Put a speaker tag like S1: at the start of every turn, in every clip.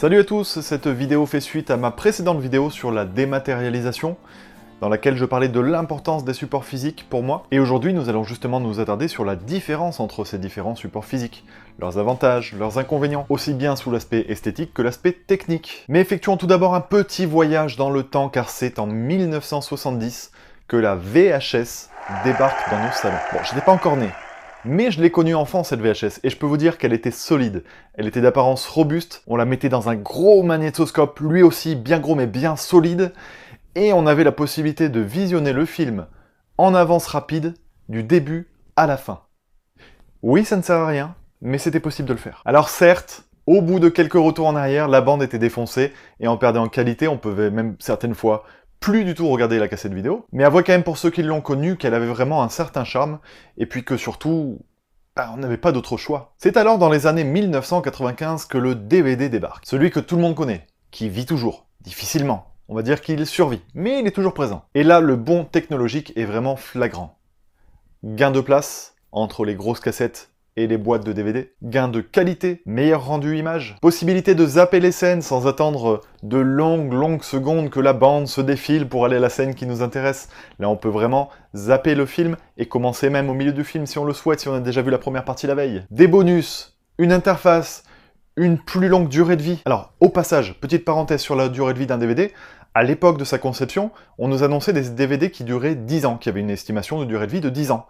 S1: Salut à tous, cette vidéo fait suite à ma précédente vidéo sur la dématérialisation, dans laquelle je parlais de l'importance des supports physiques pour moi, et aujourd'hui nous allons justement nous attarder sur la différence entre ces différents supports physiques, leurs avantages, leurs inconvénients, aussi bien sous l'aspect esthétique que l'aspect technique. Mais effectuons tout d'abord un petit voyage dans le temps, car c'est en 1970 que la VHS débarque dans nos salons. Bon, je n'étais pas encore né, mais je l'ai connue enfant cette VHS, et je peux vous dire qu'elle était solide. Elle était d'apparence robuste, on la mettait dans un gros magnétoscope, lui aussi bien gros mais bien solide, et on avait la possibilité de visionner le film en avance rapide, du début à la fin. Oui, ça ne sert à rien, mais c'était possible de le faire. Alors certes, au bout de quelques retours en arrière, la bande était défoncée, et on perdait en qualité, on pouvait même certaines fois plus du tout regarder la cassette vidéo, mais avouez quand même pour ceux qui l'ont connue qu'elle avait vraiment un certain charme, et puis que surtout, on n'avait pas d'autre choix. C'est alors dans les années 1995 que le DVD débarque. Celui que tout le monde connaît, qui vit toujours, difficilement. On va dire qu'il survit, mais il est toujours présent. Et là, le bond technologique est vraiment flagrant. Gain de place entre les grosses cassettes et les boîtes de DVD. Gain de qualité, meilleur rendu image. Possibilité de zapper les scènes sans attendre de longues secondes que la bande se défile pour aller à la scène qui nous intéresse. Là, on peut vraiment zapper le film et commencer même au milieu du film si on le souhaite, si on a déjà vu la première partie la veille. Des bonus, une interface, une plus longue durée de vie. Alors, au passage, petite parenthèse sur la durée de vie d'un DVD, à l'époque de sa conception, on nous annonçait des DVD qui duraient 10 ans, qui avaient une estimation de durée de vie de 10 ans.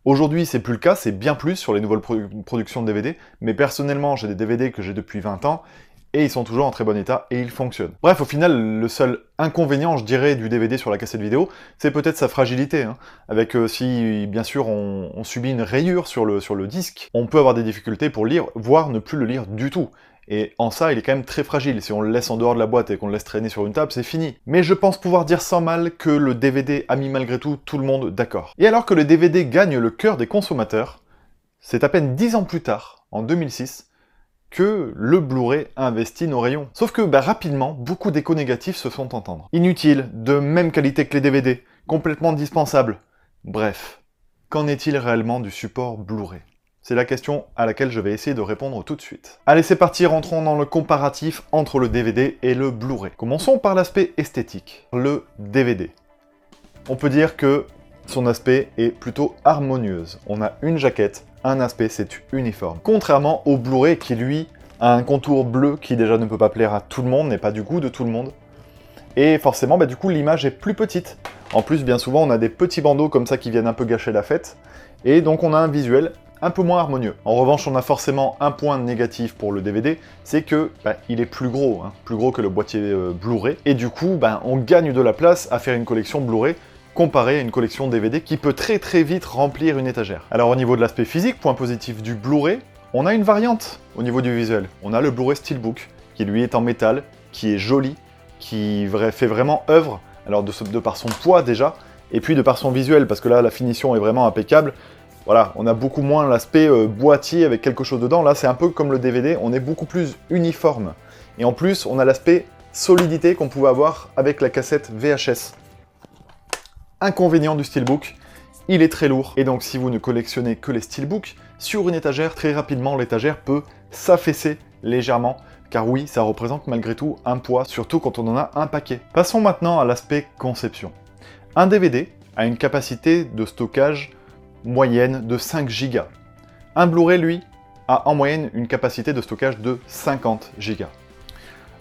S1: Aujourd'hui, c'est plus le cas, c'est bien plus sur les nouvelles productions de DVD, mais personnellement, j'ai des DVD que j'ai depuis 20 ans, et ils sont toujours en très bon état, et ils fonctionnent. Bref, au final, le seul inconvénient, je dirais, du DVD sur la cassette vidéo, c'est peut-être sa fragilité, hein. Avec, si, bien sûr, on subit une rayure sur le disque, on peut avoir des difficultés pour lire, voire ne plus le lire du tout. Et en ça, il est quand même très fragile. Si on le laisse en dehors de la boîte et qu'on le laisse traîner sur une table, c'est fini. Mais je pense pouvoir dire sans mal que le DVD a mis malgré tout le monde d'accord. Et alors que le DVD gagne le cœur des consommateurs, c'est à peine 10 ans plus tard, en 2006, que le Blu-ray investit nos rayons. Sauf que, rapidement, beaucoup d'échos négatifs se font entendre. Inutile, de même qualité que les DVD, complètement dispensable. Bref, qu'en est-il réellement du support Blu-ray ? C'est la question à laquelle je vais essayer de répondre tout de suite. Allez, c'est parti, rentrons dans le comparatif entre le DVD et le Blu-ray. Commençons par l'aspect esthétique. Le DVD. On peut dire que son aspect est plutôt harmonieuse. On a une jaquette, un aspect, c'est uniforme. Contrairement au Blu-ray qui, lui, a un contour bleu qui déjà ne peut pas plaire à tout le monde, n'est pas du goût de tout le monde. Et forcément, du coup, l'image est plus petite. En plus, bien souvent, on a des petits bandeaux comme ça qui viennent un peu gâcher la fête. Et donc, on a un visuel un peu moins harmonieux. En revanche, on a forcément un point négatif pour le DVD, c'est que il est plus gros que le boîtier Blu-ray, et du coup, on gagne de la place à faire une collection Blu-ray comparée à une collection DVD qui peut très vite remplir une étagère. Alors au niveau de l'aspect physique, point positif du Blu-ray, on a une variante au niveau du visuel. On a le Blu-ray Steelbook, qui lui est en métal, qui est joli, qui fait vraiment œuvre, alors de par son poids déjà, et puis de par son visuel, parce que là, la finition est vraiment impeccable. Voilà, on a beaucoup moins l'aspect boîtier avec quelque chose dedans. Là, c'est un peu comme le DVD, on est beaucoup plus uniforme. Et en plus, on a l'aspect solidité qu'on pouvait avoir avec la cassette VHS. Inconvénient du Steelbook, il est très lourd. Et donc, si vous ne collectionnez que les Steelbooks, sur une étagère, très rapidement, l'étagère peut s'affaisser légèrement. Car oui, ça représente malgré tout un poids, surtout quand on en a un paquet. Passons maintenant à l'aspect conception. Un DVD a une capacité de stockage moyenne de 5 Go. Un Blu-ray, lui, a en moyenne une capacité de stockage de 50 Go.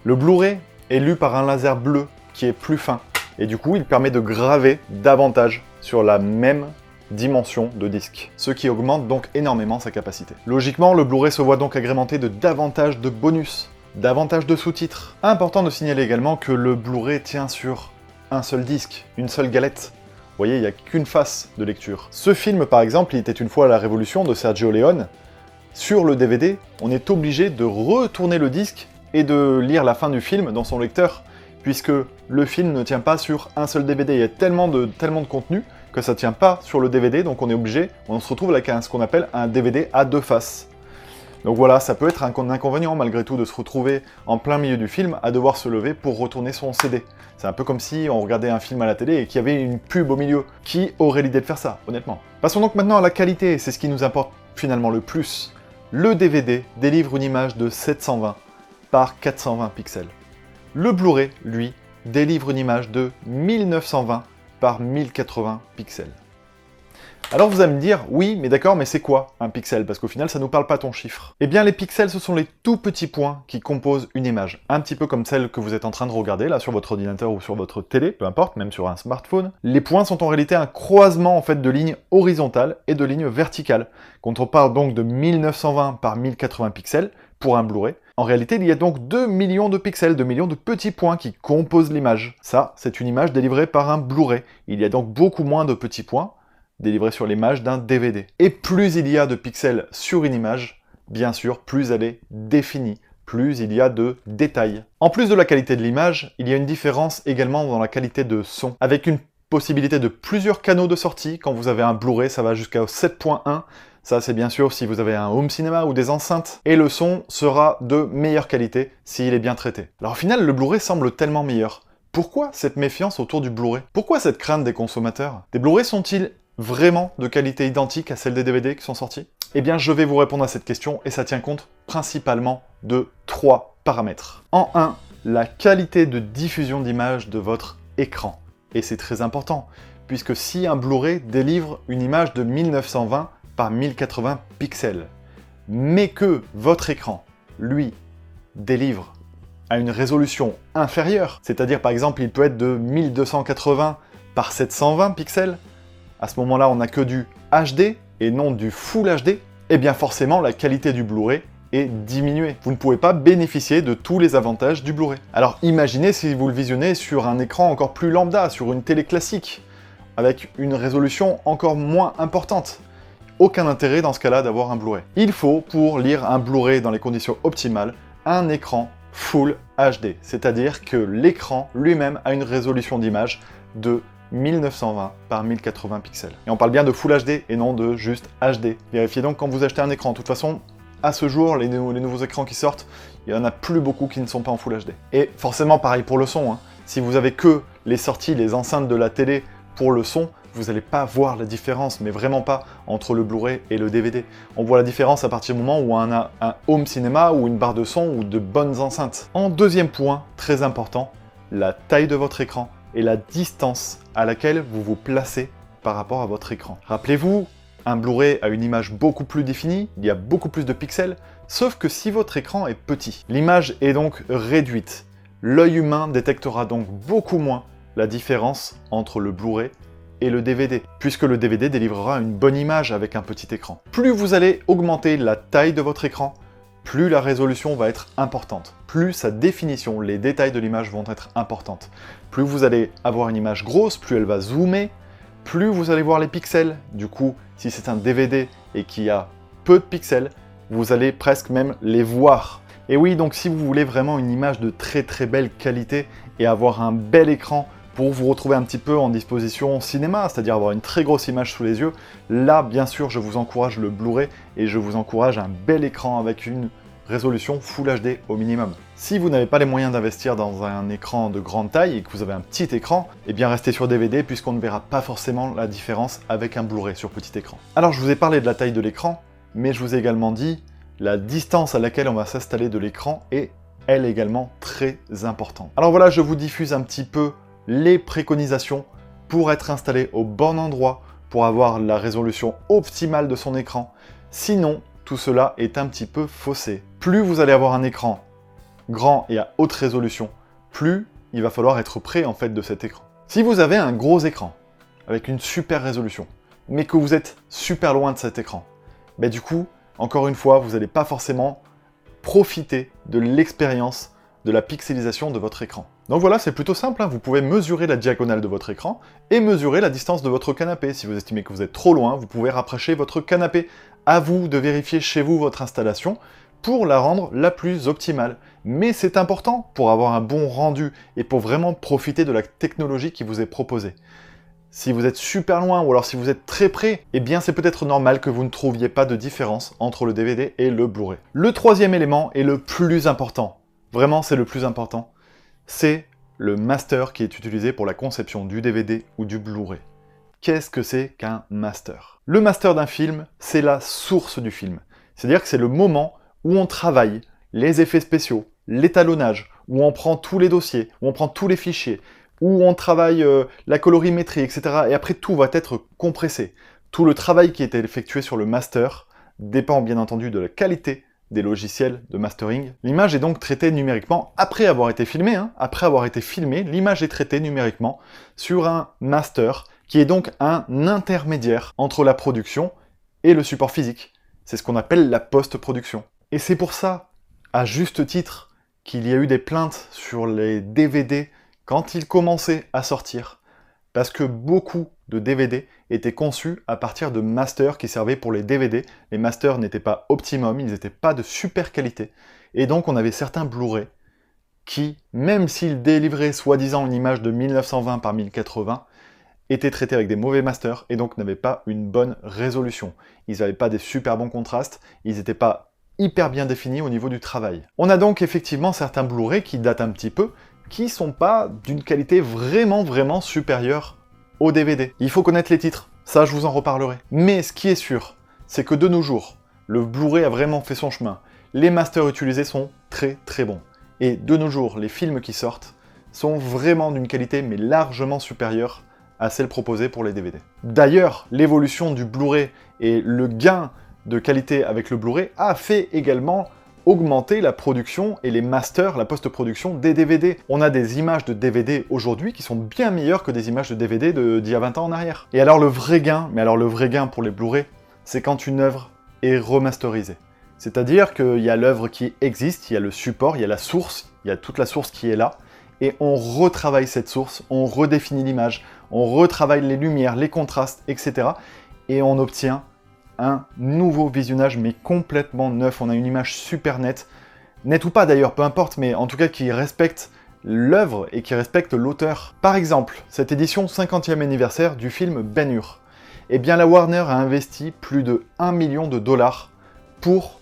S1: Le Blu-ray est lu par un laser bleu qui est plus fin, et du coup, il permet de graver davantage sur la même dimension de disque, ce qui augmente donc énormément sa capacité. Logiquement, le Blu-ray se voit donc agrémenté de davantage de bonus, davantage de sous-titres. Important de signaler également que le Blu-ray tient sur un seul disque, une seule galette. Vous voyez, il n'y a qu'une face de lecture. Ce film, par exemple, Il était une fois la Révolution de Sergio Leone. Sur le DVD, on est obligé de retourner le disque et de lire la fin du film dans son lecteur, puisque le film ne tient pas sur un seul DVD. Il y a tellement de contenu que ça ne tient pas sur le DVD, donc on est obligé, on se retrouve avec ce qu'on appelle un DVD à deux faces. Donc voilà, ça peut être un inconvénient malgré tout de se retrouver en plein milieu du film à devoir se lever pour retourner son CD. C'est un peu comme si on regardait un film à la télé et qu'il y avait une pub au milieu. Qui aurait l'idée de faire ça, honnêtement? Passons donc maintenant à la qualité, c'est ce qui nous importe finalement le plus. Le DVD délivre une image de 720 par 420 pixels. Le Blu-ray, lui, délivre une image de 1920 par 1080 pixels. Alors vous allez me dire, oui, mais d'accord, mais c'est quoi un pixel? Parce qu'au final, ça nous parle pas ton chiffre. Eh bien, les pixels, ce sont les tout petits points qui composent une image. Un petit peu comme celle que vous êtes en train de regarder, là, sur votre ordinateur ou sur votre télé, peu importe, même sur un smartphone. Les points sont en réalité un croisement, en fait, de lignes horizontales et de lignes verticales. Quand on parle donc de 1920 par 1080 pixels, pour un Blu-ray, en réalité, il y a donc 2 millions de pixels, 2 millions de petits points qui composent l'image. Ça, c'est une image délivrée par un Blu-ray. Il y a donc beaucoup moins de petits points délivrés sur l'image d'un DVD. Et plus il y a de pixels sur une image, bien sûr, plus elle est définie, plus il y a de détails. En plus de la qualité de l'image, il y a une différence également dans la qualité de son, avec une possibilité de plusieurs canaux de sortie. Quand vous avez un Blu-ray, ça va jusqu'à 7.1. Ça, c'est bien sûr si vous avez un home cinéma ou des enceintes. Et le son sera de meilleure qualité s'il est bien traité. Alors au final, le Blu-ray semble tellement meilleur. Pourquoi cette méfiance autour du Blu-ray? Pourquoi cette crainte des consommateurs? Des Blu-ray sont-ils vraiment de qualité identique à celle des DVD qui sont sortis? Eh bien, je vais vous répondre à cette question et ça tient compte principalement de 3 paramètres. En 1, la qualité de diffusion d'image de votre écran. Et c'est très important, puisque si un Blu-ray délivre une image de 1920 par 1080 pixels, mais que votre écran, lui, délivre à une résolution inférieure, c'est-à-dire par exemple il peut être de 1280 par 720 pixels, à ce moment-là on n'a que du HD et non du Full HD, et bien forcément la qualité du Blu-ray est diminuée. Vous ne pouvez pas bénéficier de tous les avantages du Blu-ray. Alors imaginez si vous le visionnez sur un écran encore plus lambda, sur une télé classique, avec une résolution encore moins importante. Aucun intérêt dans ce cas-là d'avoir un Blu-ray. Il faut, pour lire un Blu-ray dans les conditions optimales, un écran Full HD, c'est-à-dire que l'écran lui-même a une résolution d'image de 1920 par 1080 pixels. Et on parle bien de Full HD et non de juste HD. Vérifiez donc quand vous achetez un écran. De toute façon, à ce jour, les nouveaux écrans qui sortent, il n'y en a plus beaucoup qui ne sont pas en Full HD. Et forcément, pareil pour le son. Si vous avez que les sorties, les enceintes de la télé pour le son, vous n'allez pas voir la différence, mais vraiment pas, entre le Blu-ray et le DVD. On voit la différence à partir du moment où on a un home cinéma ou une barre de son ou de bonnes enceintes. En deuxième point, très important, la taille de votre écran et la distance à laquelle vous vous placez par rapport à votre écran. Rappelez-vous, un Blu-ray a une image beaucoup plus définie, il y a beaucoup plus de pixels, sauf que si votre écran est petit, l'image est donc réduite. L'œil humain détectera donc beaucoup moins la différence entre le Blu-ray et le DVD, puisque le DVD délivrera une bonne image avec un petit écran. Plus vous allez augmenter la taille de votre écran, plus la résolution va être importante, plus sa définition, les détails de l'image vont être importantes. Plus vous allez avoir une image grosse, plus elle va zoomer, plus vous allez voir les pixels. Du coup, si c'est un DVD et qu'il y a peu de pixels, vous allez presque même les voir. Et oui, donc si vous voulez vraiment une image de très très belle qualité et avoir un bel écran pour vous retrouver un petit peu en disposition cinéma, c'est-à-dire avoir une très grosse image sous les yeux, là, bien sûr, je vous encourage le Blu-ray et je vous encourage un bel écran avec une résolution Full HD au minimum. Si vous n'avez pas les moyens d'investir dans un écran de grande taille et que vous avez un petit écran, eh bien restez sur DVD puisqu'on ne verra pas forcément la différence avec un Blu-ray sur petit écran. Alors je vous ai parlé de la taille de l'écran, mais je vous ai également dit la distance à laquelle on va s'installer de l'écran est, elle également, très importante. Alors voilà, je vous diffuse un petit peu les préconisations pour être installé au bon endroit, pour avoir la résolution optimale de son écran. Sinon, tout cela est un petit peu faussé. Plus vous allez avoir un écran grand et à haute résolution, plus il va falloir être près en fait de cet écran. Si vous avez un gros écran avec une super résolution, mais que vous êtes super loin de cet écran, du coup, encore une fois, vous n'allez pas forcément profiter de l'expérience de la pixelisation de votre écran. Donc voilà, c'est plutôt simple, vous pouvez mesurer la diagonale de votre écran et mesurer la distance de votre canapé. Si vous estimez que vous êtes trop loin, vous pouvez rapprocher votre canapé. À vous de vérifier chez vous votre installation pour la rendre la plus optimale. Mais c'est important pour avoir un bon rendu et pour vraiment profiter de la technologie qui vous est proposée. Si vous êtes super loin ou alors si vous êtes très près, eh bien c'est peut-être normal que vous ne trouviez pas de différence entre le DVD et le Blu-ray. Le troisième élément est le plus important. Vraiment, c'est le plus important. C'est le master qui est utilisé pour la conception du DVD ou du Blu-ray. Qu'est-ce que c'est qu'un master? Le master d'un film, c'est la source du film. C'est-à-dire que c'est le moment où on travaille les effets spéciaux, l'étalonnage, où on prend tous les dossiers, où on prend tous les fichiers, où on travaille la colorimétrie, etc. Et après, tout va être compressé. Tout le travail qui était effectué sur le master dépend bien entendu de la qualité des logiciels de mastering. L'image est donc traitée numériquement après avoir été filmée. Après avoir été filmée, l'image est traitée numériquement sur un master qui est donc un intermédiaire entre la production et le support physique. C'est ce qu'on appelle la post-production. Et c'est pour ça, à juste titre, qu'il y a eu des plaintes sur les DVD quand ils commençaient à sortir. Parce que beaucoup de DVD étaient conçus à partir de masters qui servaient pour les DVD. Les masters n'étaient pas optimum, ils n'étaient pas de super qualité. Et donc on avait certains Blu-ray qui, même s'ils délivraient soi-disant une image de 1920 par 1080, étaient traités avec des mauvais masters et donc n'avaient pas une bonne résolution. Ils n'avaient pas des super bons contrastes, ils n'étaient pas hyper bien définis au niveau du travail. On a donc effectivement certains Blu-ray qui datent un petit peu, qui sont pas d'une qualité vraiment supérieure au DVD. Il faut connaître les titres, ça je vous en reparlerai. Mais ce qui est sûr, c'est que de nos jours, le Blu-ray a vraiment fait son chemin. Les masters utilisés sont très bons. Et de nos jours, les films qui sortent sont vraiment d'une qualité mais largement supérieure à celle proposée pour les DVD. D'ailleurs, l'évolution du Blu-ray et le gain de qualité avec le Blu-ray a fait également augmenter la production et les masters, la post-production des DVD. On a des images de DVD aujourd'hui qui sont bien meilleures que des images de DVD d'il y a 20 ans en arrière. Et alors le vrai gain, pour les Blu-ray, c'est quand une œuvre est remasterisée. C'est-à-dire qu'il y a l'œuvre qui existe, il y a le support, il y a la source, il y a toute la source qui est là, et on retravaille cette source, on redéfinit l'image, on retravaille les lumières, les contrastes, etc. Et on obtient un nouveau visionnage, mais complètement neuf. On a une image super nette, nette ou pas d'ailleurs, peu importe, mais en tout cas qui respecte l'œuvre et qui respecte l'auteur. Par exemple, cette édition 50e anniversaire du film Ben-Hur. Eh bien, la Warner a investi plus de 1 million de dollars pour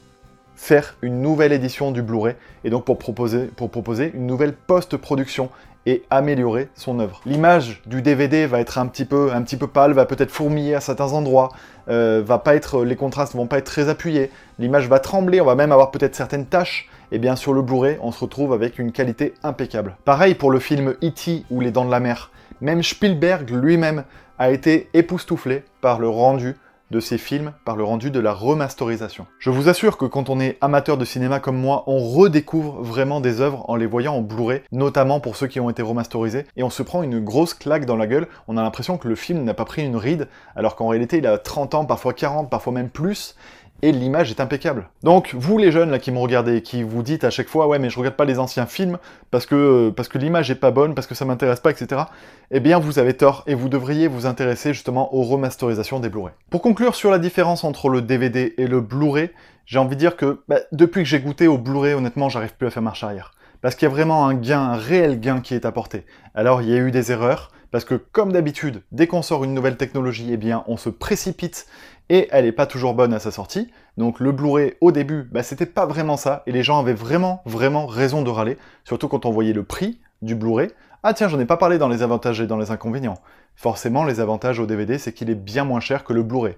S1: faire une nouvelle édition du Blu-ray, et donc pour proposer une nouvelle post-production et améliorer son œuvre. L'image du DVD va être un petit peu pâle, va peut-être fourmiller à certains endroits, les contrastes vont pas être très appuyés, l'image va trembler, on va même avoir peut-être certaines taches, et bien sur le Blu-ray, on se retrouve avec une qualité impeccable. Pareil pour le film E.T. ou Les Dents de la Mer. Même Spielberg lui-même a été époustouflé par le rendu de ces films, par le rendu de la remasterisation. Je vous assure que quand on est amateur de cinéma comme moi, on redécouvre vraiment des œuvres en les voyant en Blu-ray, notamment pour ceux qui ont été remasterisés, et on se prend une grosse claque dans la gueule, on a l'impression que le film n'a pas pris une ride, alors qu'en réalité il a 30 ans, parfois 40, parfois même plus, et l'image est impeccable. Donc, vous les jeunes là qui me regardez, qui vous dites à chaque fois « Ouais, mais je regarde pas les anciens films, parce que l'image est pas bonne, parce que ça m'intéresse pas, etc. » Eh bien, vous avez tort, et vous devriez vous intéresser justement aux remasterisations des Blu-ray. Pour conclure sur la différence entre le DVD et le Blu-ray, j'ai envie de dire que, depuis que j'ai goûté au Blu-ray, honnêtement, j'arrive plus à faire marche arrière. Parce qu'il y a vraiment un gain, un réel gain qui est apporté. Alors, il y a eu des erreurs, parce que comme d'habitude, dès qu'on sort une nouvelle technologie, eh bien, on se précipite et elle n'est pas toujours bonne à sa sortie. Donc le Blu-ray, au début, c'était pas vraiment ça, et les gens avaient vraiment raison de râler, surtout quand on voyait le prix du Blu-ray. Ah tiens, j'en ai pas parlé dans les avantages et dans les inconvénients. Forcément, les avantages au DVD, c'est qu'il est bien moins cher que le Blu-ray.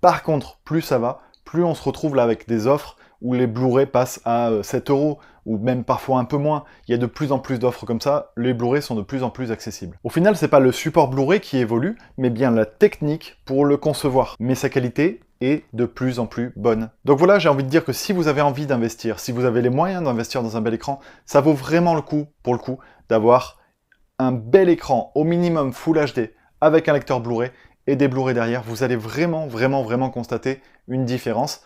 S1: Par contre, plus ça va, plus on se retrouve là avec des offres où les Blu-ray passent à 7 €, ou même parfois un peu moins. Il y a de plus en plus d'offres comme ça, les Blu-ray sont de plus en plus accessibles. Au final, c'est pas le support Blu-ray qui évolue, mais bien la technique pour le concevoir. Mais sa qualité est de plus en plus bonne. Donc voilà, j'ai envie de dire que si vous avez envie d'investir, si vous avez les moyens d'investir dans un bel écran, ça vaut vraiment le coup, pour le coup, d'avoir un bel écran, au minimum Full HD, avec un lecteur Blu-ray, et des Blu-ray derrière. Vous allez vraiment constater une différence.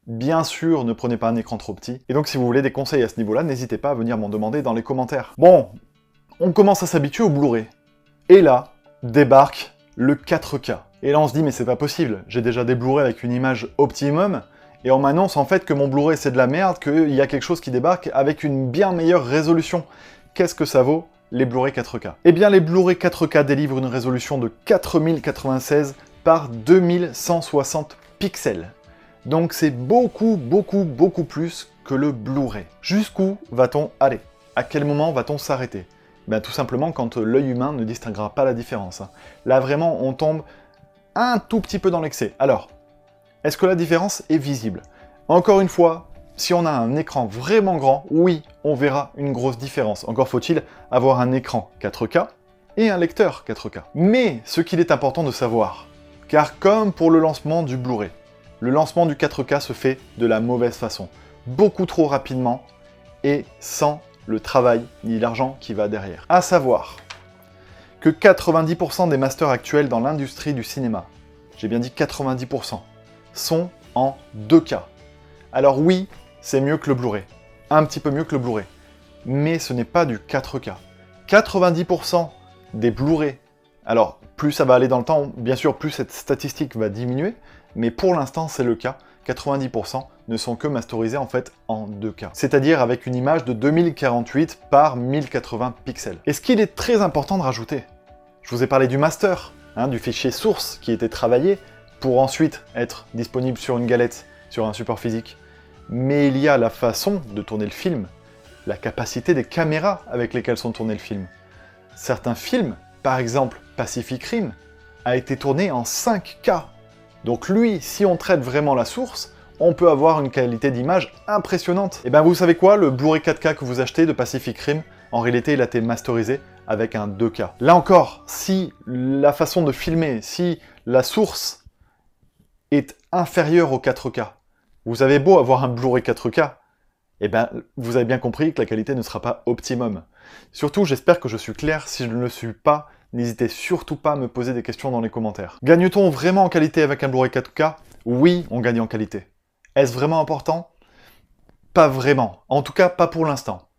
S1: Bien sûr, ne prenez pas un écran trop petit. Et donc, si vous voulez des conseils à ce niveau-là, n'hésitez pas à venir m'en demander dans les commentaires. Bon, on commence à s'habituer au Blu-ray. Et là, débarque le 4K. Et là, on se dit, mais c'est pas possible. J'ai déjà des Blu-ray avec une image optimum, et on m'annonce en fait que mon Blu-ray c'est de la merde, qu'il y a quelque chose qui débarque avec une bien meilleure résolution. Qu'est-ce que ça vaut, les Blu-ray 4K? Eh bien, les Blu-ray 4K délivrent une résolution de 4096 par 2160 pixels. Donc c'est beaucoup plus que le Blu-ray. Jusqu'où va-t-on aller? À quel moment va-t-on s'arrêter? Tout simplement quand l'œil humain ne distinguera pas la différence. Là vraiment, on tombe un tout petit peu dans l'excès. Alors, est-ce que la différence est visible? Encore une fois, Si on a un écran vraiment grand, oui, on verra une grosse différence. Encore faut-il avoir un écran 4K et un lecteur 4K. Mais ce qu'il est important de savoir, car comme pour le lancement du Blu-ray, le lancement du 4K se fait de la mauvaise façon, beaucoup trop rapidement et sans le travail ni l'argent qui va derrière. À savoir que 90% des masters actuels dans l'industrie du cinéma, j'ai bien dit 90%, sont en 2K. Alors oui, c'est mieux que le Blu-ray, un petit peu mieux que le Blu-ray, mais ce n'est pas du 4K. 90% des Blu-ray, alors plus ça va aller dans le temps, bien sûr plus cette statistique va diminuer, mais pour l'instant c'est le cas, 90% ne sont que masterisés en fait en 2K. C'est-à-dire avec une image de 2048 par 1080 pixels. Et ce qu'il est très important de rajouter, je vous ai parlé du master, du fichier source qui était travaillé pour ensuite être disponible sur une galette, sur un support physique. Mais il y a la façon de tourner le film, la capacité des caméras avec lesquelles sont tournés le film. Certains films, par exemple Pacific Rim, a été tourné en 5K. Donc lui, si on traite vraiment la source, on peut avoir une qualité d'image impressionnante. Et ben vous savez quoi, le Blu-ray 4K que vous achetez de Pacific Rim, en réalité il a été masterisé avec un 2K. Là encore, si la façon de filmer, si la source est inférieure au 4K, vous avez beau avoir un Blu-ray 4K, et ben vous avez bien compris que la qualité ne sera pas optimum. Surtout, j'espère que je suis clair, si je ne le suis pas, n'hésitez surtout pas à me poser des questions dans les commentaires. Gagne-t-on vraiment en qualité avec un Blu-ray 4K? Oui, on gagne en qualité. Est-ce vraiment important? Pas vraiment. En tout cas, pas pour l'instant.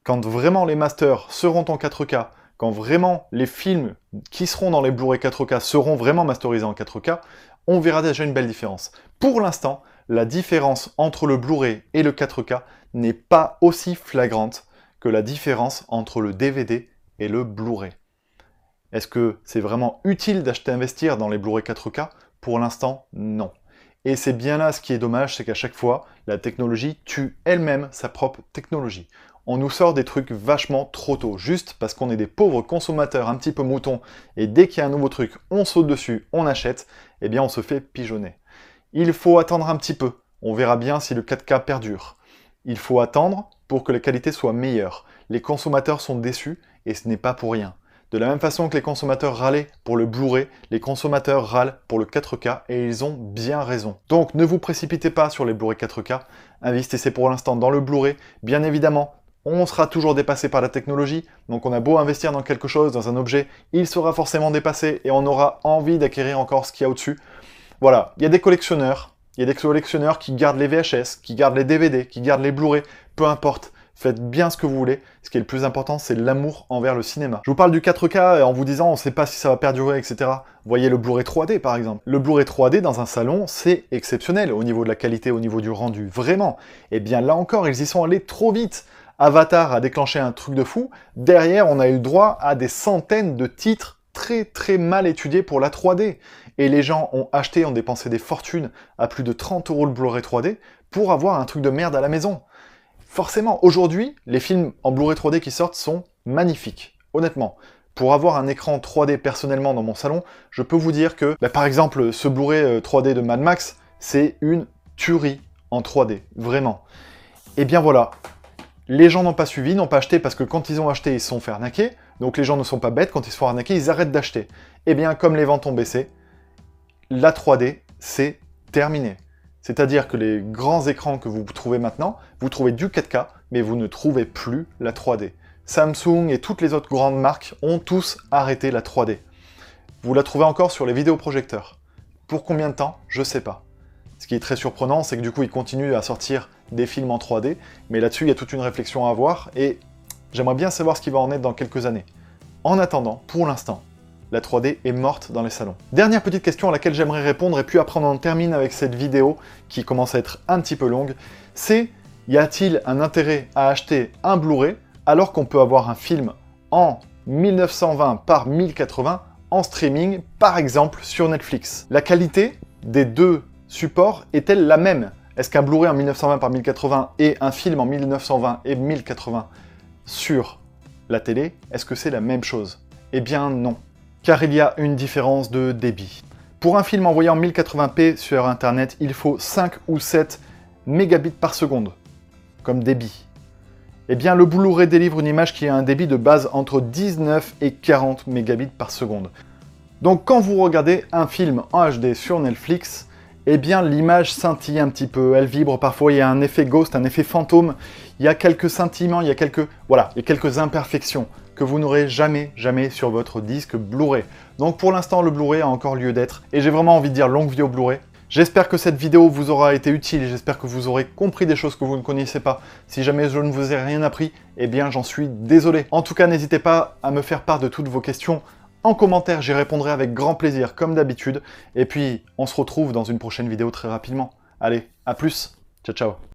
S1: Quand vraiment les masters seront en 4K, quand vraiment les films qui seront dans les Blu-ray 4K seront vraiment masterisés en 4K, on verra déjà une belle différence. Pour l'instant, la différence entre le Blu-ray et le 4K n'est pas aussi flagrante que la différence entre le DVD et le Blu-ray. Est-ce que c'est vraiment utile d'acheter investir dans les Blu-ray 4K? Pour l'instant, non. Et c'est bien là ce qui est dommage, c'est qu'à chaque fois, la technologie tue elle-même sa propre technologie. On nous sort des trucs vachement trop tôt, juste parce qu'on est des pauvres consommateurs un petit peu moutons, et dès qu'il y a un nouveau truc, on saute dessus, on achète, eh bien on se fait pigeonner. Il faut attendre un petit peu, on verra bien si le 4K perdure. Il faut attendre pour que la qualité soit meilleure. Les consommateurs sont déçus, et ce n'est pas pour rien. De la même façon que les consommateurs râlaient pour le Blu-ray, les consommateurs râlent pour le 4K et ils ont bien raison. Donc ne vous précipitez pas sur les Blu-ray 4K, investissez pour l'instant dans le Blu-ray. Bien évidemment, on sera toujours dépassé par la technologie, donc on a beau investir dans quelque chose, dans un objet, il sera forcément dépassé et on aura envie d'acquérir encore ce qu'il y a au-dessus. Voilà, il y a des collectionneurs qui gardent les VHS, qui gardent les DVD, qui gardent les Blu-ray, peu importe. Faites bien ce que vous voulez. Ce qui est le plus important, c'est l'amour envers le cinéma. Je vous parle du 4K en vous disant, on ne sait pas si ça va perdurer, etc. Voyez le Blu-ray 3D, par exemple. Le Blu-ray 3D dans un salon, c'est exceptionnel au niveau de la qualité, au niveau du rendu. Vraiment. Et bien là encore, ils y sont allés trop vite. Avatar a déclenché un truc de fou. Derrière, on a eu le droit à des centaines de titres très très mal étudiés pour la 3D. Et les gens ont acheté, ont dépensé des fortunes à plus de 30 € le Blu-ray 3D pour avoir un truc de merde à la maison. Forcément, aujourd'hui, les films en Blu-ray 3D qui sortent sont magnifiques, honnêtement. Pour avoir un écran 3D personnellement dans mon salon, je peux vous dire que, par exemple, ce Blu-ray 3D de Mad Max, c'est une tuerie en 3D, vraiment. Et bien voilà, les gens n'ont pas suivi, n'ont pas acheté, parce que quand ils ont acheté, ils se sont fait arnaquer, donc les gens ne sont pas bêtes, quand ils se font arnaquer, ils arrêtent d'acheter. Et bien, comme les ventes ont baissé, la 3D, c'est terminé. C'est-à-dire que les grands écrans que vous trouvez maintenant, vous trouvez du 4K, mais vous ne trouvez plus la 3D. Samsung et toutes les autres grandes marques ont tous arrêté la 3D. Vous la trouvez encore sur les vidéoprojecteurs. Pour combien de temps? Je sais pas. Ce qui est très surprenant, c'est que du coup, ils continuent à sortir des films en 3D, mais là-dessus, il y a toute une réflexion à avoir, et j'aimerais bien savoir ce qui va en être dans quelques années. En attendant, pour l'instant, la 3D est morte dans les salons. Dernière petite question à laquelle j'aimerais répondre, et puis après on en termine avec cette vidéo qui commence à être un petit peu longue, c'est y a-t-il un intérêt à acheter un Blu-ray alors qu'on peut avoir un film en 1920 par 1080 en streaming, par exemple sur Netflix? La qualité des deux supports est-elle la même? Est-ce qu'un Blu-ray en 1920 par 1080 et un film en 1920 et 1080 sur la télé, est-ce que c'est la même chose? Eh bien non. Car il y a une différence de débit. Pour un film envoyé en 1080p sur Internet, il faut 5 ou 7 mégabits par seconde. comme débit? Eh bien, le Blu-ray délivre une image qui a un débit de base entre 19 et 40 mégabits par seconde. Donc quand vous regardez un film en HD sur Netflix, eh bien l'image scintille un petit peu, elle vibre parfois, il y a un effet ghost, un effet fantôme, il y a quelques scintillements, il y a quelques imperfections que vous n'aurez jamais sur votre disque Blu-ray. Donc pour l'instant, le Blu-ray a encore lieu d'être, et j'ai vraiment envie de dire longue vie au Blu-ray. J'espère que cette vidéo vous aura été utile, j'espère que vous aurez compris des choses que vous ne connaissez pas. Si jamais je ne vous ai rien appris, eh bien j'en suis désolé. En tout cas, n'hésitez pas à me faire part de toutes vos questions en commentaire, j'y répondrai avec grand plaisir, comme d'habitude. Et puis, on se retrouve dans une prochaine vidéo très rapidement. Allez, à plus, ciao ciao.